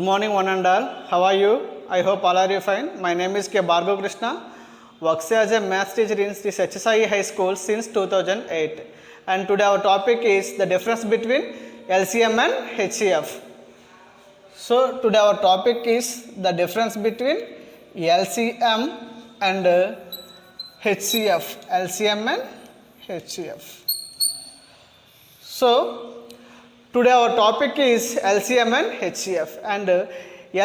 morning, one and all. How are you? I hope all are you fine. My name is K. Bhargav Krishna. Works as a maths teacher in this HSI High School since 2008. And today our topic is the difference between LCM and HCF. So today our topic is the difference between LCM and HCF. LCM and HCF. So today our topic is LCM and HCF, and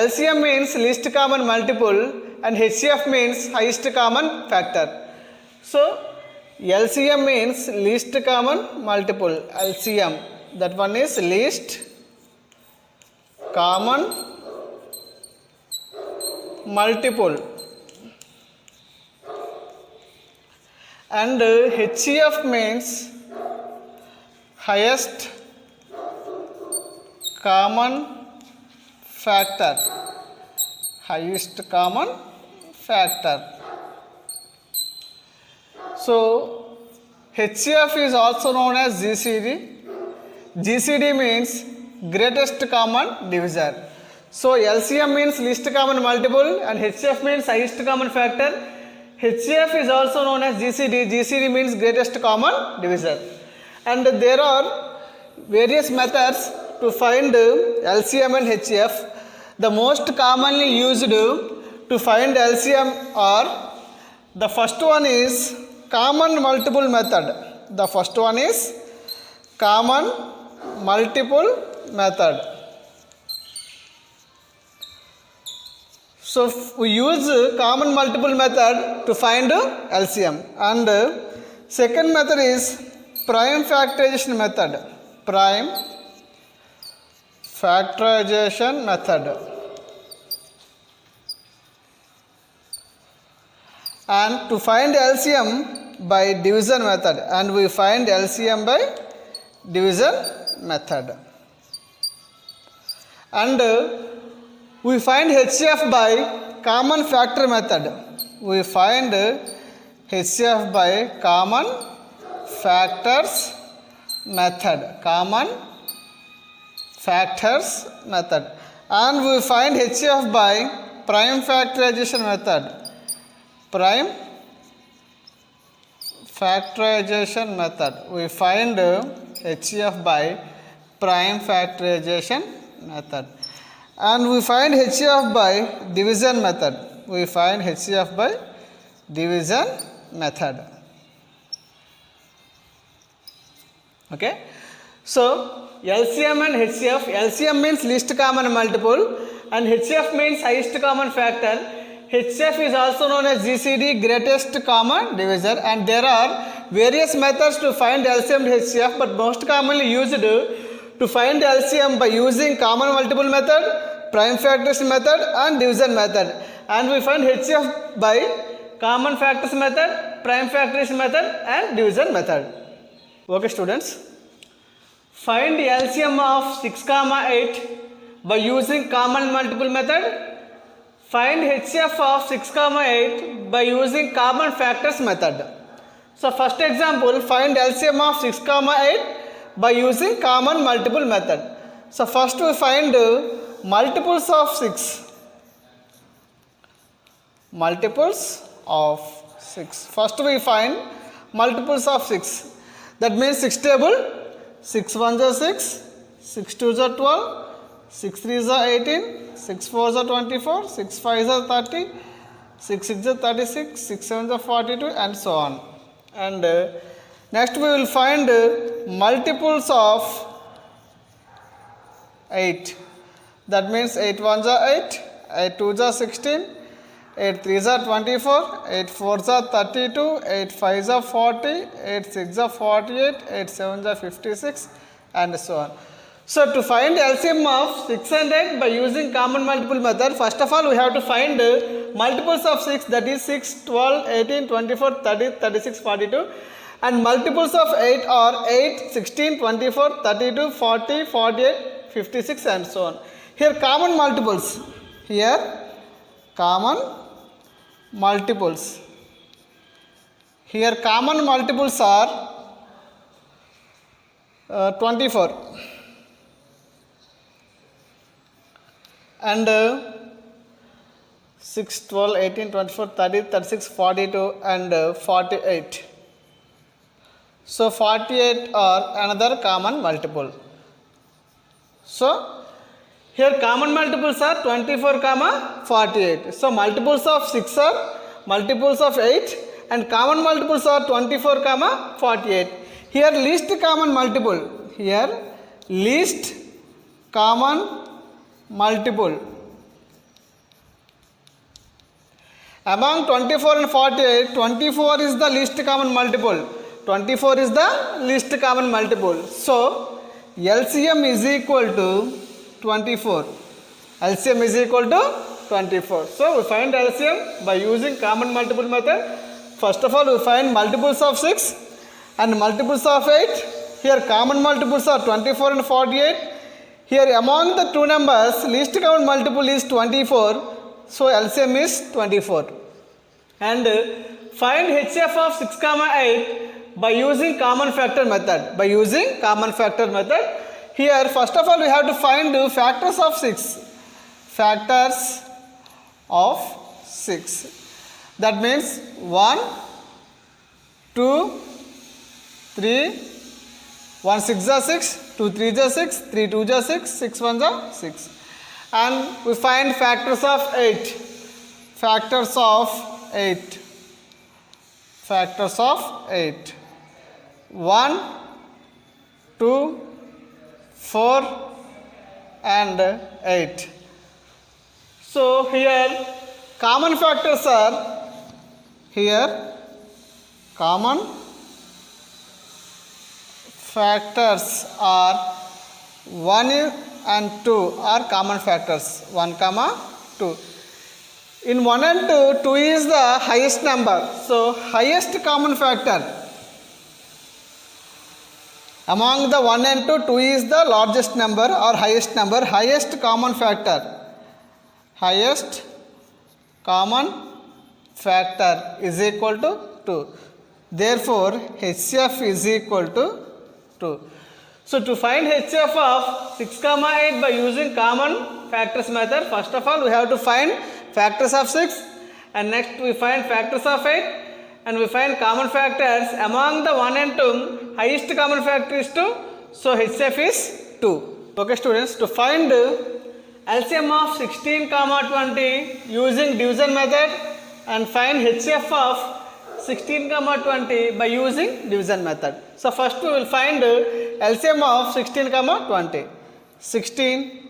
LCM means least common multiple and HCF means highest common factor. So LCM means least common multiple. LCM, that one is least common multiple, and HCF means highest common factor. Highest common factor. So HCF is also known as GCD. GCD means greatest common divisor. So LCM means least common multiple and HCF means highest common factor. HCF is also known as GCD. GCD means greatest common divisor. And there are various methods to find LCM and HCF. The most commonly used to find LCM are, the first one is common multiple method. The first one is common multiple method. So we use common multiple method to find LCM. And second method is prime factorization method. Prime factorization method. And to find LCM by division method, and we find LCM by division method. And we find HCF by common factor method. We find HCF by common factors method. Common factors method. And we find HCF by prime factorization method. Prime factorization method. We find HCF by prime factorization method. And we find HCF by division method. We find HCF by division method. Okay. So LCM and HCF. LCM means least common multiple and HCF means highest common factor. HCF is also known as GCD, greatest common divisor, and there are various methods to find LCM and HCF, but most commonly used to find LCM by using common multiple method, prime factors method and division method, and we find HCF by common factors method, prime factors method and division method. Okay students, find LCM of 6, 8 by using common multiple method. Find HCF of 6, 8 by using common factors method. So first example, find LCM of 6, 8 by using common multiple method. So first we find multiples of 6. Multiples of 6. First we find multiples of 6. That means 6 table. 6 1s are 6, 6 2s are 12, 6 3s are 18, 6 4s are 24, 6 5s are 30, 6 6s are 36, 6 7s are 42 and so on. And next we will find multiples of 8. That means 8 1s are 8, 8 2s are 16, 8 3s are 24, 8 4s are 32, 8 5s are 40, 8 6s are 48, 8 7s are 56 and so on. So to find LCM of 6 and 8 by using common multiple method, first of all we have to find multiples of 6, that is 6, 12, 18, 24, 30, 36, 42, and multiples of 8 are 8, 16, 24, 32, 40, 48, 56 and so on. Here common multiples. Here common multiples. Here common multiples are 24. and 6, 12, 18, 24, 30, 36, 42 and 48. So 48 are another common multiple. So here common multiples are 24, 48. So multiples of 6 are multiples of 8 and common multiples are 24, 48. Here least common multiple. Here least common multiple. Among 24 and 48, 24 is the least common multiple. 24 is the least common multiple. So LCM is equal to 24. LCM is equal to 24. So we find LCM by using common multiple method. First of all, we find multiples of 6 and multiples of 8. Here common multiples are 24 and 48. Here among the two numbers, least common multiple is 24. So LCM is 24. And find HCF of 6, 8 by using common factor method. By using common factor method. Here first of all we have to find factors of 6. Factors of 6. That means 1, 2, 3, 1 6 is 6, 2 3 is 6, 3 2 is 6, 6 1 is 6. And we find factors of 8. Factors of 8. Factors of 8. 1, 2, 4 and 8. So here common factors are, here common factors are 1 and 2 are common factors, 1, 2. In 1 and 2, 2 is the highest number. So highest common factor. Among the 1 and 2, 2 is the largest number or highest number, highest common factor. Highest common factor is equal to 2. Therefore, HCF is equal to 2. So to find HCF of 6, 8 by using common factors method, first of all we have to find factors of 6 and next we find factors of 8 and we find common factors. Among the 1 and 2, highest common factor is 2. So HCF is 2. Okay students, to find LCM of 16, 20 using division method and find HCF of 16, 20 by using division method. So first we will find LCM of 16, 20. 16,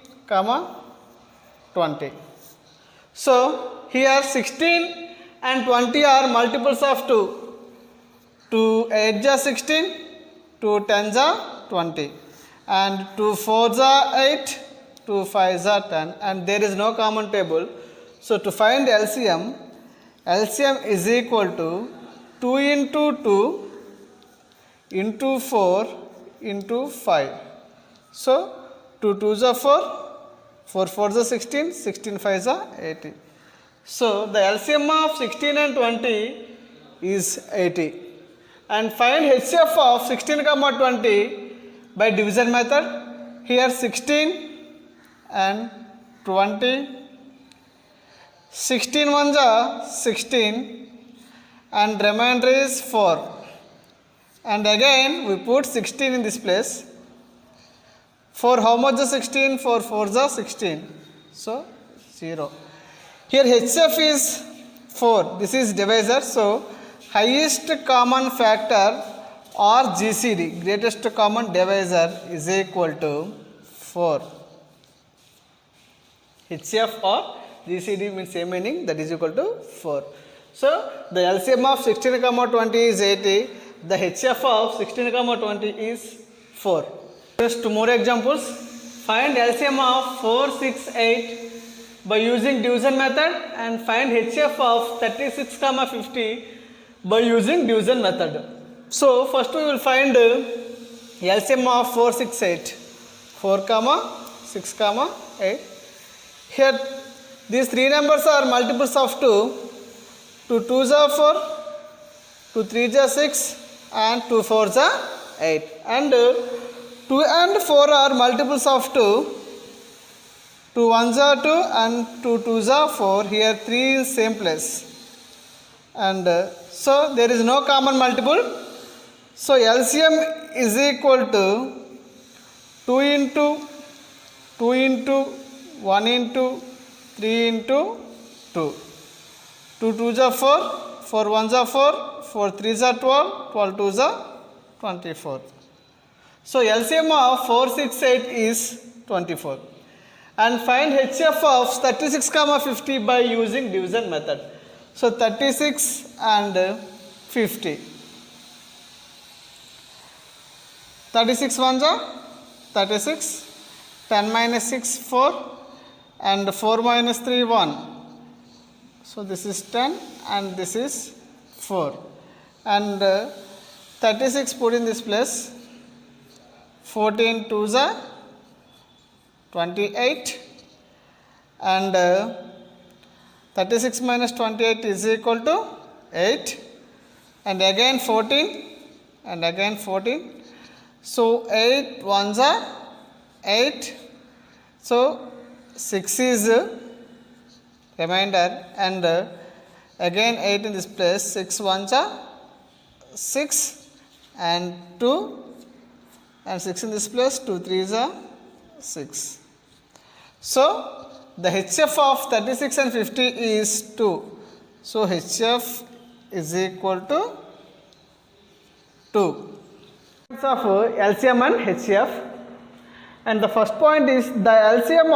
20. So here 16 and 20 are multiples of 2. 2 8 is 16, 2 10 is 20 and 2 4 is 8, 2 5 is 10 and there is no common table. So to find LCM, LCM is equal to 2 into 2 into 4 into 5. So 2 2s are 4, 4 4s are 16, 16 5s are 80. So the LCM of 16 and 20 is 80. And find HCF of 16, 20 by division method. Here 16 and 20. 16 ones are 16 and remainder is 4. And again we put 16 in this place. 4 how much is 16? 4 4s are 16. So 0. Here HCF is 4. This is divisor. So highest common factor or GCD, greatest common divisor, is equal to 4. HCF or GCD means same meaning, that is equal to 4. So the LCM of 16, 20 is 80. The HCF of 16, 20 is 4. Just two more examples. Find LCM of 4, 6, 8 by using division method and find HCF of 36, 50 by using division method. So first we will find LCM of 4, 6, 8. 4, 6, 8. Here these three numbers are multiples of 2. 2 2s are 4, 2 3s are 6 and 2 4s are 8. And 2 and 4 are multiples of 2. 2 1s are 2 and 2 2s are 4. Here 3 is same place. And so there is no common multiple. So LCM is equal to 2 into 2 into 1 into 3 into 2. 2 2s are 4, 4 1s are 4, 4 3s are 12, 12 2s are 24. So LCM of 4, 6, 8 is 24. And find HCF of 36, 50 by using division method. So 36 and 50. 36 ones are 36. 10 minus 6 4 and 4 minus 3 1. So this is 10 and this is 4. And 36 put in this place. 14 2s are 28 and 36 minus 28 is equal to 8 and again 14 and again 14. So 8 1s are 8. So 6 is remainder and again 8 in this place. 6 1s are 6 and 2 and 6 in this place. 2 3s are 6. So the HCF of 36 and 50 is 2. So HCF is equal to 2. Of LCM and HCF, and the first point is the LCM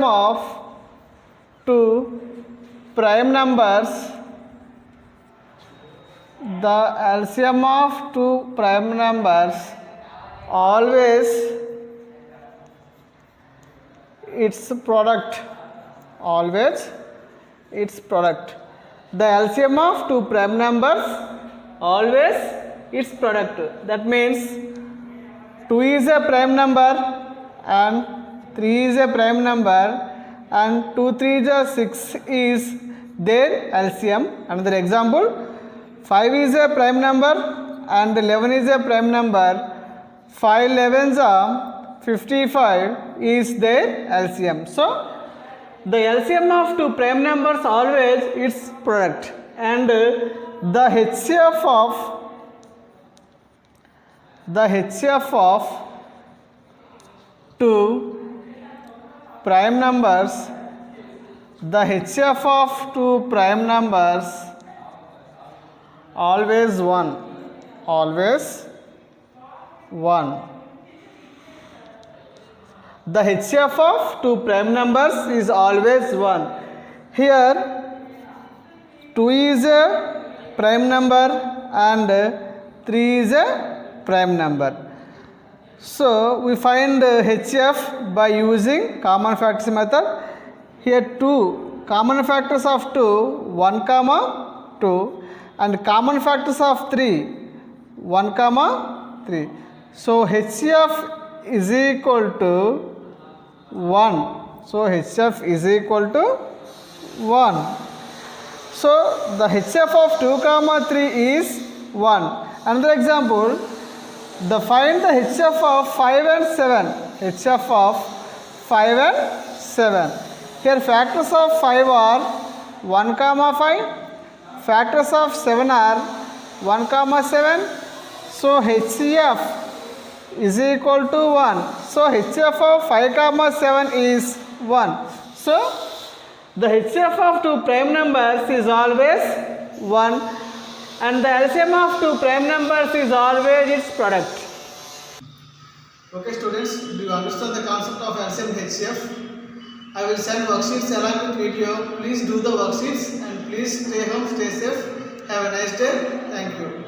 of two prime numbers. The LCM of two prime numbers always its product. Always its product. The LCM of two prime numbers always its product. That means 2 is a prime number and 3 is a prime number and 2 3 is 6 is their LCM. Another example, 5 is a prime number and 11 is a prime number. 5 11s are 55 is their LCM. So the LCM of two prime numbers always its product, and the HCF of two prime numbers, the HCF of two prime numbers always 1. Always 1. The HCF of two prime numbers is always 1. Here 2 is a prime number and 3 is a prime number. So we find HCF by using common factors method. Here 2 common factors of 2 1 comma 2 and common factors of 3 1 comma 3. So HCF is equal to 1. So HCF is equal to 1. So the HCF of 2 comma 3 is 1. Another example, find the HCF of 5 and 7. HCF of 5 and 7. Here factors of 5 are 1 comma 5. Factors of 7 are 1 comma 7. So HCF is equal to 1. So HCF of 5 comma 7 is 1. So the HCF of two prime numbers is always 1 and the LCM of two prime numbers is always its product. Okay students, do you understand the concept of LCM and HCF? I will send worksheets along with video. Please do the worksheets and please stay home, stay safe. Have a nice day. Thank you.